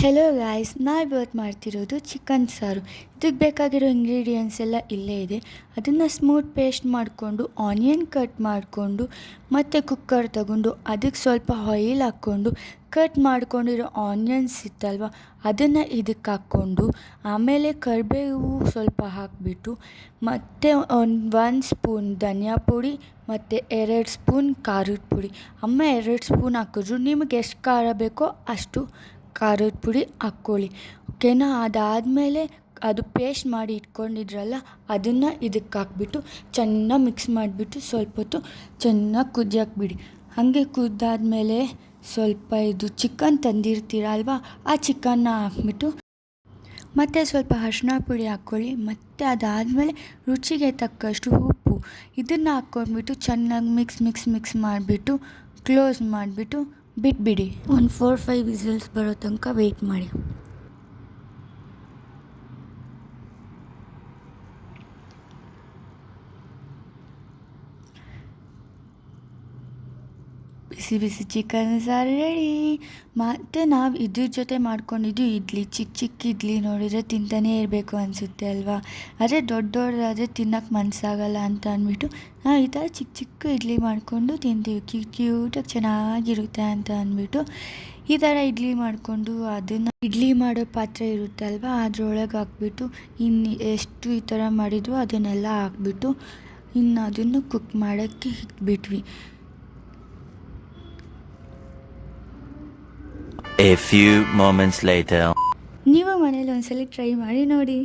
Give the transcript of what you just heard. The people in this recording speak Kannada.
ಹೆಲೋ ಗಾಯ್ಸ್, ನಾವಿವತ್ತು ಮಾಡ್ತಿರೋದು ಚಿಕನ್ ಸಾರು. ಇದಕ್ಕೆ ಬೇಕಾಗಿರೋ ಇಂಗ್ರೀಡಿಯೆಂಟ್ಸ್ ಎಲ್ಲ ಇಲ್ಲೇ ಇದೆ. ಅದನ್ನು ಸ್ಮೂತ್ ಪೇಸ್ಟ್ ಮಾಡಿಕೊಂಡು, ಆನಿಯನ್ ಕಟ್ ಮಾಡಿಕೊಂಡು, ಮತ್ತು ಕುಕ್ಕರ್ ತಗೊಂಡು ಅದಕ್ಕೆ ಸ್ವಲ್ಪ ಆಯಿಲ್ ಹಾಕ್ಕೊಂಡು, ಕಟ್ ಮಾಡ್ಕೊಂಡಿರೋ ಆನಿಯನ್ಸ್ ಇತ್ತಲ್ವ ಅದನ್ನು ಇದಕ್ಕೆ ಹಾಕ್ಕೊಂಡು, ಆಮೇಲೆ ಕರಿಬೇವು ಸ್ವಲ್ಪ ಹಾಕಿಬಿಟ್ಟು, ಮತ್ತು ಒಂದು ಸ್ಪೂನ್ ಧನಿಯಾ ಪುಡಿ ಮತ್ತು 2 ಸ್ಪೂನ್ ಖಾರದ ಪುಡಿ. ಅಮ್ಮ 2 ಸ್ಪೂನ್ ಹಾಕಿದ್ರು, ನಿಮಗೆ ಎಷ್ಟು ಖಾರ ಬೇಕೋ ಅಷ್ಟು ಖಾರದ ಪುಡಿ ಹಾಕ್ಕೊಳ್ಳಿ. ಓಕೆನಾ? ಅದಾದಮೇಲೆ ಅದು ಪೇಸ್ಟ್ ಮಾಡಿ ಇಟ್ಕೊಂಡಿದ್ರಲ್ಲ ಅದನ್ನು ಇದಕ್ಕೆ ಹಾಕ್ಬಿಟ್ಟು ಚೆನ್ನಾಗಿ ಮಿಕ್ಸ್ ಮಾಡಿಬಿಟ್ಟು ಸ್ವಲ್ಪ ಹೊತ್ತು ಚೆನ್ನಾಗಿ ಕುದಿಯೋಕೆ ಬಿಡಿ. ಹಾಗೆ ಕುದ್ದಾದ್ಮೇಲೆ ಸ್ವಲ್ಪ ಇದು ಚಿಕನ್ ತಂದಿರ್ತೀರಲ್ವ, ಆ ಚಿಕನ್ನ ಹಾಕ್ಬಿಟ್ಟು ಮತ್ತು ಸ್ವಲ್ಪ ಅರಿಶಿನ ಪುಡಿ ಹಾಕ್ಕೊಳ್ಳಿ. ಮತ್ತು ಅದಾದಮೇಲೆ ರುಚಿಗೆ ತಕ್ಕಷ್ಟು ಉಪ್ಪು ಇದನ್ನು ಹಾಕ್ಕೊಂಡ್ಬಿಟ್ಟು ಚೆನ್ನಾಗಿ ಮಿಕ್ಸ್ ಮಾಡಿಬಿಟ್ಟು ಕ್ಲೋಸ್ ಮಾಡಿಬಿಟ್ಟು ಬಿಟ್ಬಿಡಿ. ಒಂದು 4-5 ವಿಸಿಲ್ಸ್ ಬರೋ ತನಕ ವೆಯ್ಟ್ ಮಾಡಿ. ಬಿಸಿ ಬಿಸಿ ಚಿಕನ್ ಸಾರು ರೆಡಿ. ಮತ್ತು ನಾವು ಇದ್ರ ಜೊತೆ ಮಾಡ್ಕೊಂಡಿದ್ದು ಇಡ್ಲಿ, ಚಿಕ್ಕ ಇಡ್ಲಿ ನೋಡಿದರೆ ತಿಂತಾನೇ ಇರಬೇಕು ಅನಿಸುತ್ತೆ ಅಲ್ವಾ. ಆದರೆ ದೊಡ್ಡದಾದರೆ ತಿನ್ನೋಕ್ಕೆ ಮನಸ್ಸಾಗಲ್ಲ ಅಂತ ಅಂದ್ಬಿಟ್ಟು ನಾವು ಈ ಥರ ಚಿಕ್ಕ ಇಡ್ಲಿ ಮಾಡಿಕೊಂಡು ತಿಂತೀವಿ. ಕ್ಯೂಟಾಗಿ ಚೆನ್ನಾಗಿರುತ್ತೆ ಅಂತ ಅಂದ್ಬಿಟ್ಟು ಈ ಥರ ಇಡ್ಲಿ ಮಾಡಿಕೊಂಡು ಅದನ್ನು ಇಡ್ಲಿ ಮಾಡೋ ಪಾತ್ರೆ ಇರುತ್ತಲ್ವ ಅದರೊಳಗೆ ಹಾಕ್ಬಿಟ್ಟು ಇನ್ನು ಎಷ್ಟು ಈ ಥರ ಮಾಡಿದ್ವು ಅದನ್ನೆಲ್ಲ ಹಾಕ್ಬಿಟ್ಟು ಇನ್ನು ಅದನ್ನು ಕುಕ್ ಮಾಡೋಕ್ಕೆ ಇಟ್ಬಿಟ್ವಿ. A few moments later. ನೀವು ಮನೇಲಿ ಒಂದ್ಸಲ ಟ್ರೈ ಮಾಡಿ ನೋಡಿ.